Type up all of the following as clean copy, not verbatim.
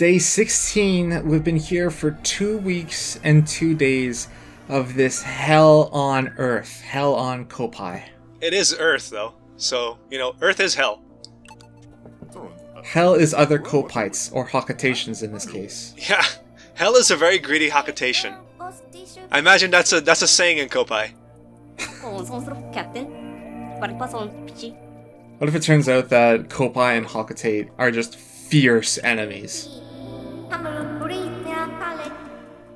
Day 16, we've been here for 2 weeks and 2 days of this hell on Earth, hell on Kopai. It is Earth, though, so, Earth is hell. Hell is other Kopaites, or Hakatations in this case. Yeah, hell is a very greedy Hakitation. I imagine that's a saying in Kopai. What if it turns out that Kopai and Hakatate are just fierce enemies?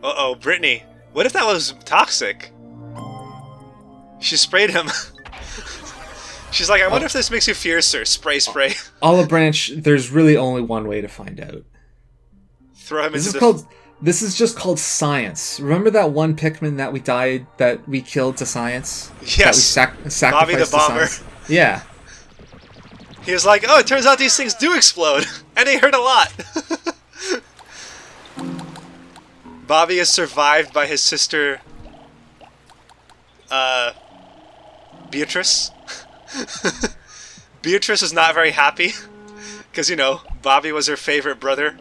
Uh-oh, Brittany. What if that was toxic? She sprayed him. She's like, I wonder if this makes you fiercer. Spray. Olive Branch, there's really only one way to find out. Throw him This into is called... This is just called science. Remember that one Pikmin that we killed to science? Yes. That we sacrificed Bobby the to Bomber. science? Yeah. He was like, oh, it turns out these things do explode. And they hurt a lot. Bobby is survived by his sister, Beatrice. Beatrice is not very happy. Because, Bobby was her favorite brother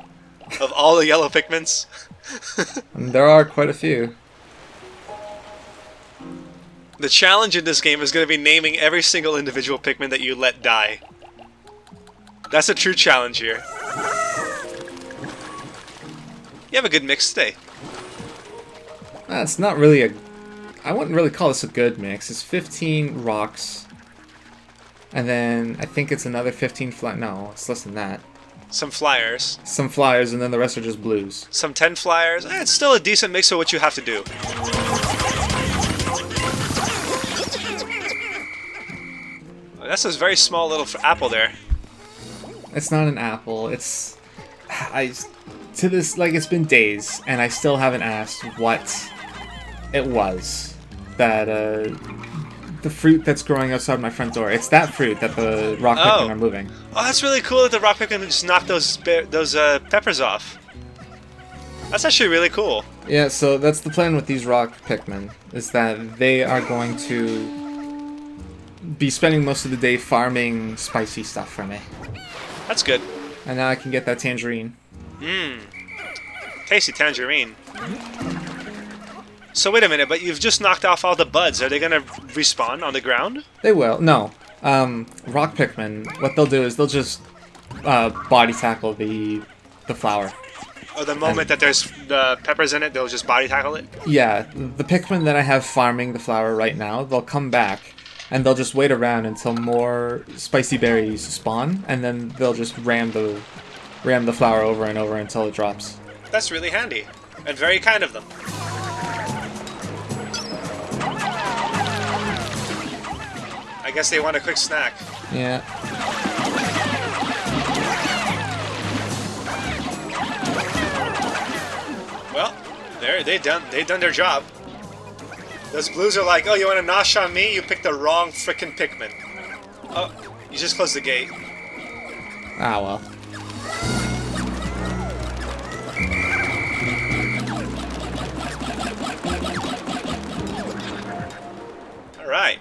of all the yellow Pikmins. And there are quite a few. The challenge in this game is going to be naming every single individual Pikmin that you let die. That's a true challenge here. You have a good mix today. It's not really I wouldn't really call this a good mix. It's 15 rocks. And then I think it's another 15 no, it's less than that. Some flyers. Some flyers, and then the rest are just blues. Some 10 flyers. It's still a decent mix of what you have to do. That's a very small little apple there. It's not an apple. It's... it's been days, and I still haven't asked what it was. That, the fruit that's growing outside my front door. It's that fruit that the rock Pikmin are moving. Oh, that's really cool that the rock Pikmin just knocked those peppers off. That's actually really cool. Yeah, so that's the plan with these rock Pikmin, is that they are going to be spending most of the day farming spicy stuff for me. That's good. And now I can get that tangerine. Mmm. Tasty tangerine. So wait a minute, but you've just knocked off all the buds. Are they gonna respawn on the ground? They will. No. Rock Pikmin, what they'll do is they'll just body tackle the flower. Oh, the moment that there's peppers in it, they'll just body tackle it? Yeah. The Pikmin that I have farming the flower right now, they'll come back, and they'll just wait around until more spicy berries spawn, and then they'll just ram the flower over and over until it drops. That's really handy. And very kind of them. I guess they want a quick snack. Yeah. Well, they done their job. Those blues are like, oh, you want to nosh on me? You picked the wrong frickin' Pikmin. Oh, you just closed the gate. Ah, well. Alright.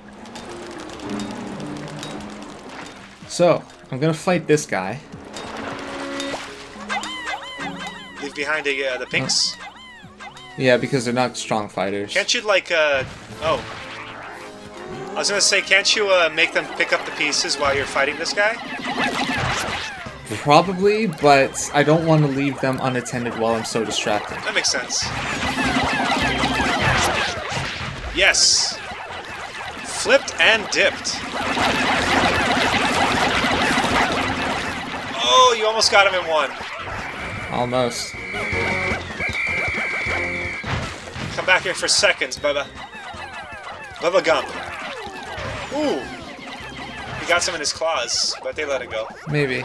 So, I'm gonna fight this guy. Leave behind the pinks? Yeah, because they're not strong fighters. Can't you, oh. I was gonna say, can't you make them pick up the pieces while you're fighting this guy? Probably, but I don't want to leave them unattended while I'm so distracted. That makes sense. Yes! Flipped and dipped. Oh, you almost got him in one. Almost. Come back here for seconds, Bubba. Bubba Gump. Ooh! He got some in his claws, but they let it go. Maybe.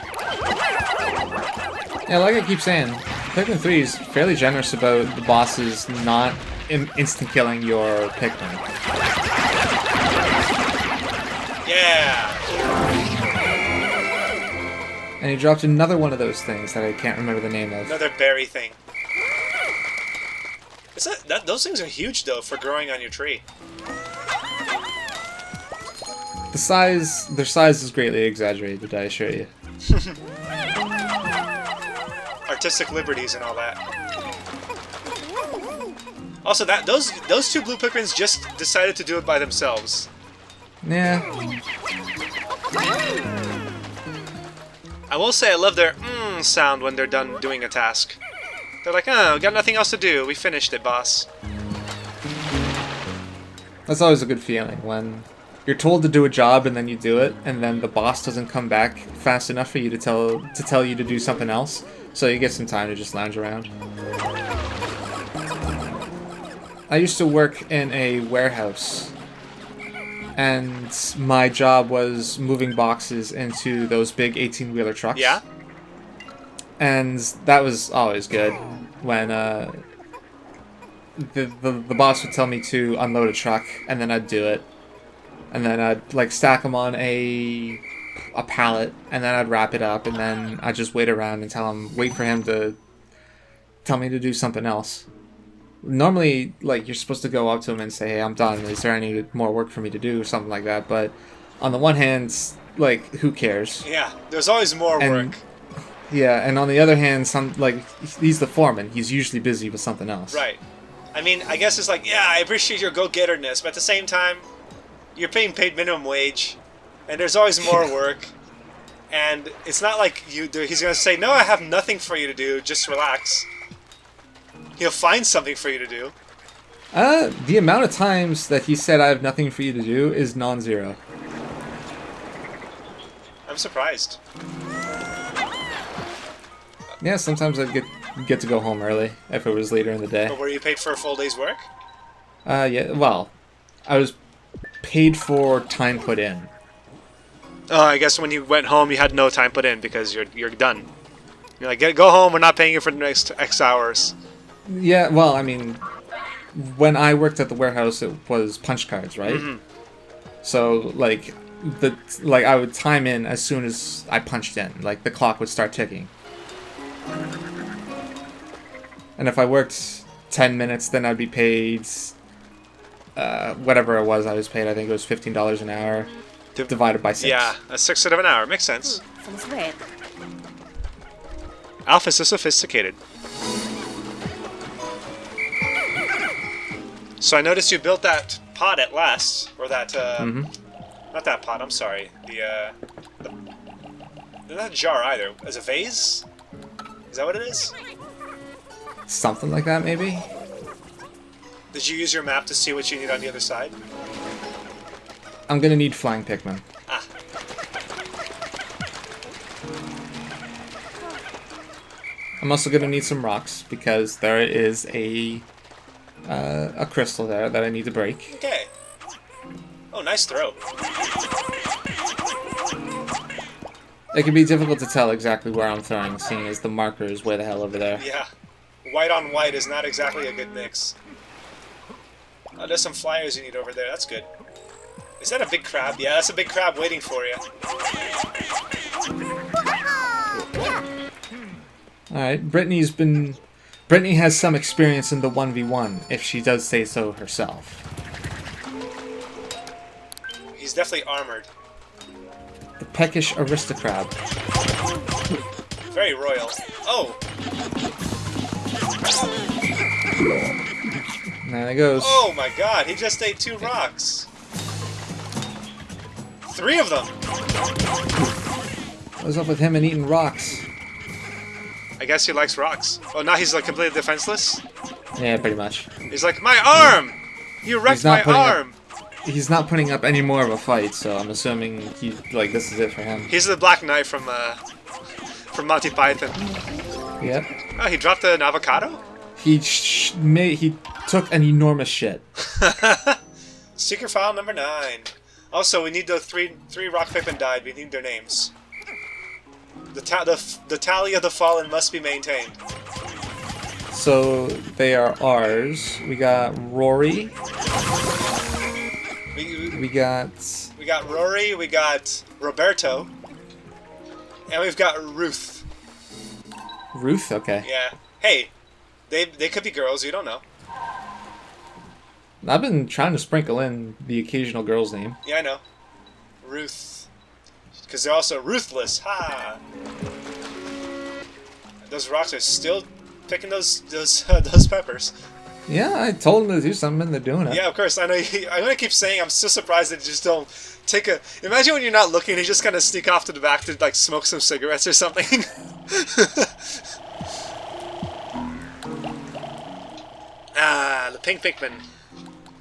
Yeah, like I keep saying, Pikmin 3 is fairly generous about the bosses not instant killing your Pikmin. Yeah! And he dropped another one of those things that I can't remember the name of. Another berry thing. Those things are huge, though, for growing on your tree. Their size is greatly exaggerated, I assure you. Are artistic liberties and all that. Also, those two blue Pikmins just decided to do it by themselves. Yeah. I will say I love their sound when they're done doing a task. They're like, oh, got nothing else to do. We finished it, boss. That's always a good feeling when you're told to do a job and then you do it, and then the boss doesn't come back fast enough for you to tell you to do something else. So you get some time to just lounge around. I used to work in a warehouse, and my job was moving boxes into those big 18-wheeler trucks. Yeah? And that was always good when the boss would tell me to unload a truck, and then I'd do it. And then I'd like stack them on a pallet, and then I'd wrap it up, and then I'd just wait around and wait for him to tell me to do something else. Normally, like, you're supposed to go up to him and say, hey, I'm done. Is there any more work for me to do? Something like that. But on the one hand, like, who cares? Yeah, there's always more work. Yeah, and on the other hand, he's the foreman. He's usually busy with something else. Right. I mean, I guess it's like, yeah, I appreciate your go-getterness, but at the same time, you're being paid minimum wage, and there's always more work. And it's not like he's going to say, no, I have nothing for you to do, just relax. He'll find something for you to do. The amount of times that he said I have nothing for you to do is non-zero. I'm surprised. Yeah, sometimes I'd get to go home early if it was later in the day. But were you paid for a full day's work? Yeah, well, I was paid for time put in. Oh, I guess when you went home, you had no time put in because you're done. You're like, go home, we're not paying you for the next X hours. Yeah, well, I mean, when I worked at the warehouse, it was punch cards, right? Mm-hmm. So, like, I would time in as soon as I punched in. Like, the clock would start ticking. And if I worked 10 minutes, then I'd be paid whatever it was I was paid. I think it was $15 an hour divided by 6. Yeah, a sixth of an hour. Makes sense. Alphys is sophisticated. So I noticed you built that pot at last, or that, not that pot, I'm sorry, not a jar either, as a vase? Is that what it is? Something like that, maybe? Did you use your map to see what you need on the other side? I'm gonna need flying Pikmin. Ah. I'm also gonna need some rocks, because there is a crystal there that I need to break. Okay. Oh, nice throw. It can be difficult to tell exactly where I'm throwing, seeing as the marker is way the hell over there. Yeah. White on white is not exactly a good mix. Oh, there's some flyers you need over there. That's good. Is that a big crab? Yeah, that's a big crab waiting for you. Alright, Brittany has some experience in the 1v1, if she does say so herself. He's definitely armored. The peckish aristocrat. Very royal. Oh! There it goes. Oh my god, he just ate 2 rocks. 3 of them! What's up with him and eating rocks? I guess he likes rocks. Oh, now he's like completely defenseless? Yeah, pretty much. He's like, my arm! You wrecked my arm! He's not putting up any more of a fight, so I'm assuming this is it for him. He's the Black Knight from Monty Python. Yep. Oh, he dropped an avocado? He took an enormous shit. Secret file number 9. Also, we need the three rock Pikmin died. We need their names. The tally of the fallen must be maintained. So they are ours. We got Rory. We got Rory. We got Roberto. And we've got Ruth. Ruth? Okay. Yeah. Hey, they could be girls. You don't know. I've been trying to sprinkle in the occasional girl's name. Yeah, I know. Ruth. Because they're also ruthless. Ha! Those rocks are still picking those peppers. Yeah, I told them to do something and they're doing it. Yeah, of course. I know. I'm gonna keep saying I'm still surprised that you just don't take a. Imagine when you're not looking, you just kind of sneak off to the back to like smoke some cigarettes or something. Ah, the pink Pikmin.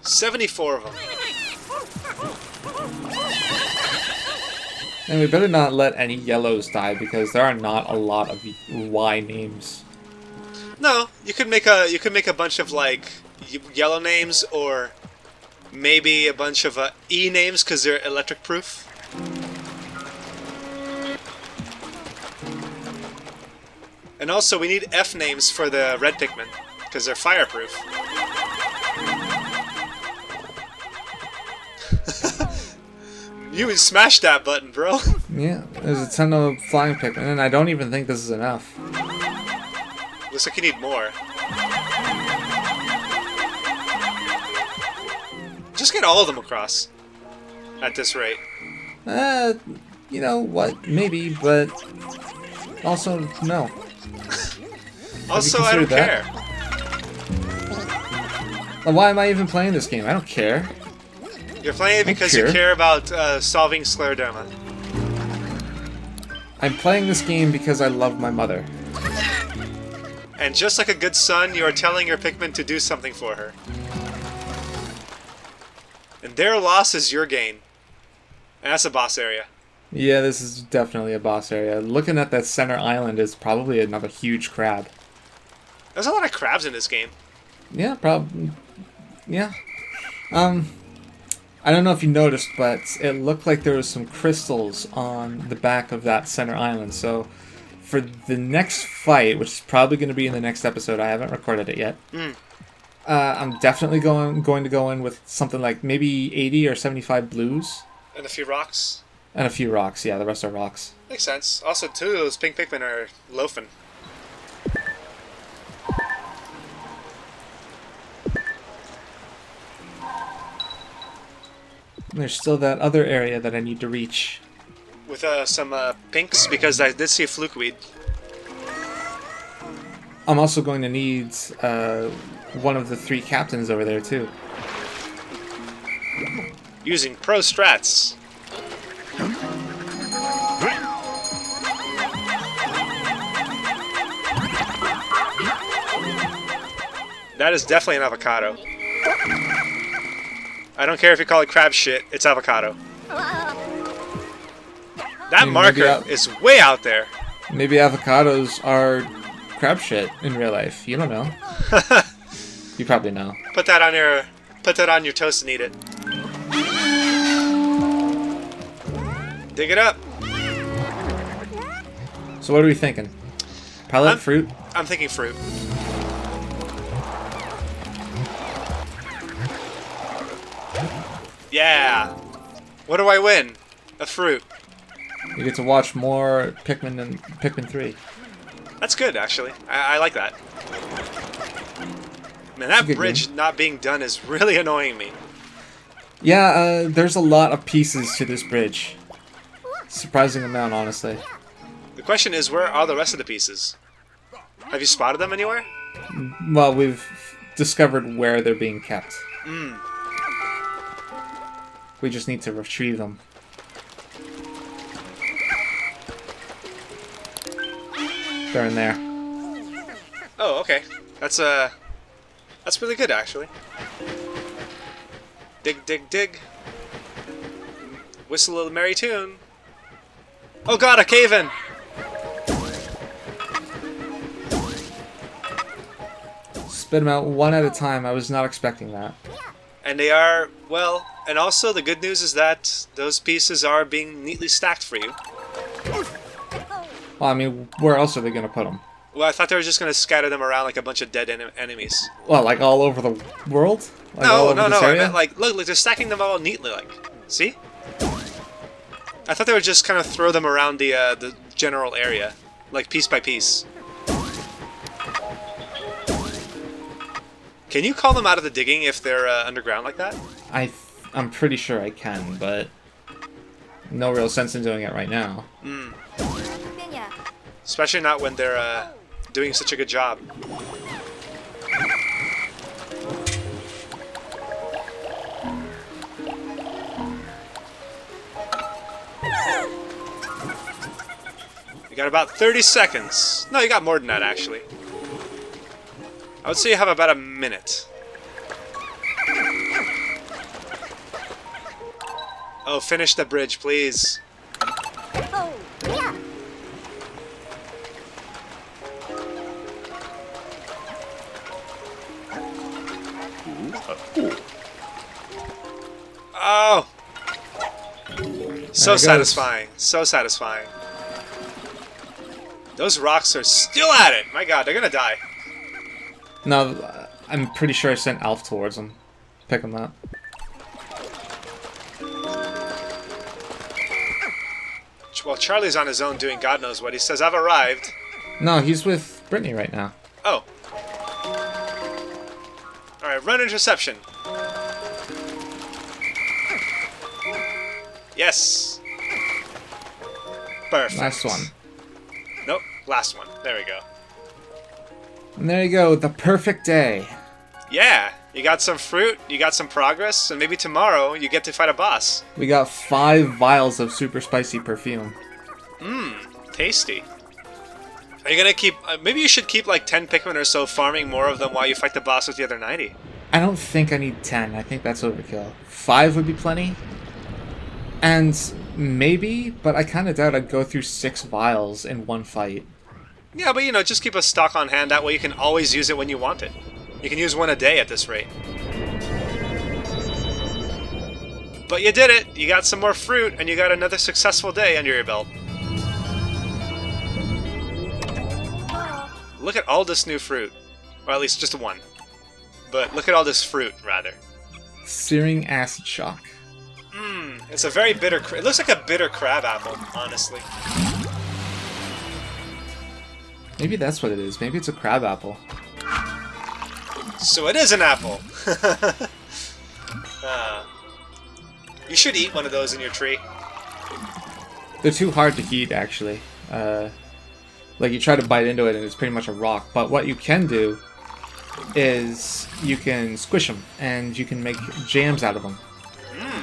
74 of them. And we better not let any yellows die because there are not a lot of Y names. No, you could make a bunch of like yellow names or maybe a bunch of E names because they're electric proof. And also we need F names for the red Pikmin because they're fireproof. You smashed that button, bro. Yeah, there's a ton of flying Pikmin, and I don't even think this is enough. Looks like you need more. Just get all of them across at this rate. You know what? Maybe, but also no. Also, I don't care. Well, why am I even playing this game? I don't care. You're playing it because you care about solving Scleroderma. I'm playing this game because I love my mother. And just like a good son, you are telling your Pikmin to do something for her. And their loss is your gain. And that's a boss area. Yeah, this is definitely a boss area. Looking at that center island is probably another huge crab. There's a lot of crabs in this game. Yeah, probably. Yeah. I don't know if you noticed, but it looked like there was some crystals on the back of that center island. So for the next fight, which is probably going to be in the next episode, I haven't recorded it yet. I'm definitely going to go in with something like maybe 80 or 75 blues. And a few rocks. And a few rocks, yeah, the rest are rocks. Makes sense. Also, two of those pink Pikmin are loafing. There's still that other area that I need to reach. With some pinks, because I did see a flukeweed. I'm also going to need one of the 3 captains over there, too. Using pro strats. That is definitely an avocado. I don't care if you call it crab shit, it's avocado. That marker is way out there. Maybe avocados are crab shit in real life. You don't know. You probably know. Put that on your toast and eat it. Dig it up. So what are we thinking? Pellet, fruit? I'm thinking fruit. Yeah. What do I win? A fruit. You get to watch more Pikmin than Pikmin 3. That's good, actually. I like that. Man, that bridge not being done is really annoying me. Yeah, there's a lot of pieces to this bridge. Surprising amount, honestly. The question is, where are the rest of the pieces? Have you spotted them anywhere? Well, we've discovered where they're being kept. We just need to retrieve them. They're in there. Oh, okay. That's really good, actually. Dig, dig, dig. Whistle a little merry tune. Oh god, a cave-in! Spit them out one at a time. I was not expecting that. And they are, well, and also the good news is that those pieces are being neatly stacked for you. Well, I mean, where else are they going to put them? Well, I thought they were just going to scatter them around like a bunch of dead enemies. Well, like all over the world? Like no. I meant like, look, they're stacking them all neatly, like, see? I thought they would just kind of throw them around the general area, like piece by piece. Can you call them out of the digging if they're underground like that? I'm pretty sure I can, but no real sense in doing it right now. Especially not when they're doing such a good job. You got about 30 seconds. No, you got more than that, actually. I would say you have about a minute. Oh, finish the bridge, please. Oh, yeah. Oh! So satisfying. So satisfying. Those rocks are still at it. My god, they're gonna die. No, I'm pretty sure I sent Alf towards him. Pick him up. Well, Charlie's on his own doing God knows what. He says, I've arrived. No, he's with Brittany right now. Oh. Alright, run interception. Yes. Perfect. Last one. Nope, last one. There we go. And there you go, the perfect day. Yeah, you got some fruit, you got some progress, and maybe tomorrow you get to fight a boss. We got 5 vials of super spicy perfume. Mmm, tasty. Are you gonna keep... maybe you should keep like 10 Pikmin or so, farming more of them while you fight the boss with the other 90. I don't think I need 10. I think that's overkill. 5 would be plenty. And maybe, but I kind of doubt I'd go through 6 vials in one fight. Yeah, but you know, just keep a stock on hand. That way you can always use it when you want it. You can use one a day at this rate. But you did it! You got some more fruit, and you got another successful day under your belt. Look at all this new fruit. Or at least just one. But look at all this fruit, rather. Searing Acidshock. Mmm, it's a very bitter... it looks like a bitter crab apple, honestly. Maybe that's what it is. Maybe it's a crab apple. So it is an apple! You should eat one of those in your tree. They're too hard to eat, actually. Like, you try to bite into it and it's pretty much a rock. But what you can do is you can squish them and you can make jams out of them.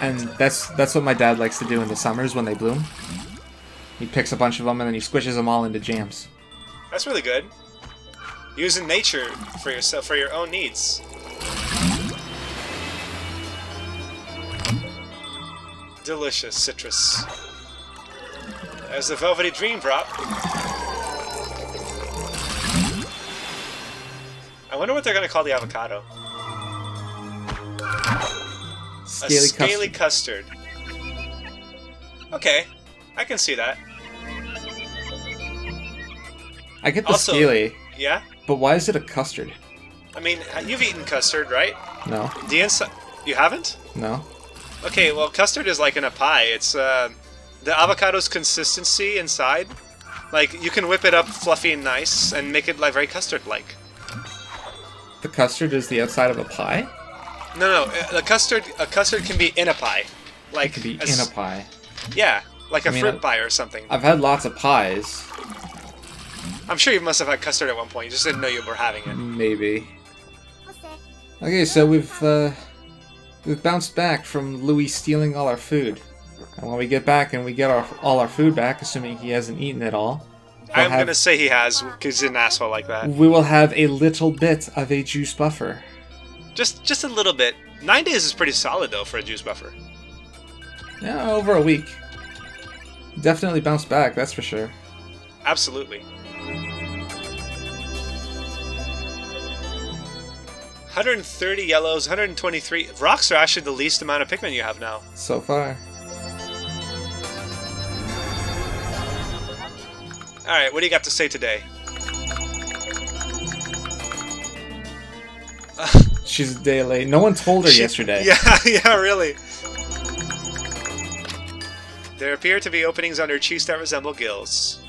And that's what my dad likes to do in the summers when they bloom. He picks a bunch of them and then he squishes them all into jams. That's really good. Using nature for yourself, for your own needs. Delicious citrus. There's the Velvety Dreamdrop. I wonder what they're going to call the avocado. Scaly Custard. Okay, I can see that. I get the Also, scaly, yeah? but why is it a custard? I mean, you've eaten custard, right? No. The inside... You haven't? No. Okay, well, custard is like in a pie. It's the avocado's consistency inside. Like, you can whip it up fluffy and nice and make it like very custard-like. The custard is the outside of a pie? No, a custard can be in a pie. Like, It could be in a pie. Yeah, like a I mean, fruit pie or something. I've had lots of pies. I'm sure you must have had custard at one point. You just didn't know you were having it. Maybe. Okay, so we've bounced back from Louis stealing all our food. And when we get back and we get all our food back, assuming he hasn't eaten it all, I'm gonna say he has, because he's an asshole like that. we will have a little bit of a juice buffer. Just a little bit. 9 days is pretty solid, though, for a juice buffer. Yeah, over a week. Definitely bounced back, that's for sure. Absolutely. 130 yellows, 123... Rocks are actually the least amount of Pikmin you have now. So far. Alright, what do you got to say today? She's a day late. No one told her yesterday. Yeah, really. There appear to be openings on her cheeks that resemble gills.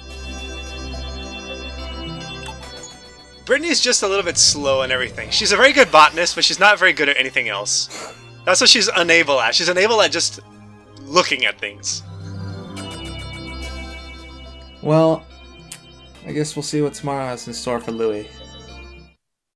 Brittany's just a little bit slow and everything. She's a very good botanist, but she's not very good at anything else. That's what she's unable at. She's unable at just looking at things. Well, I guess we'll see what tomorrow has in store for Louis.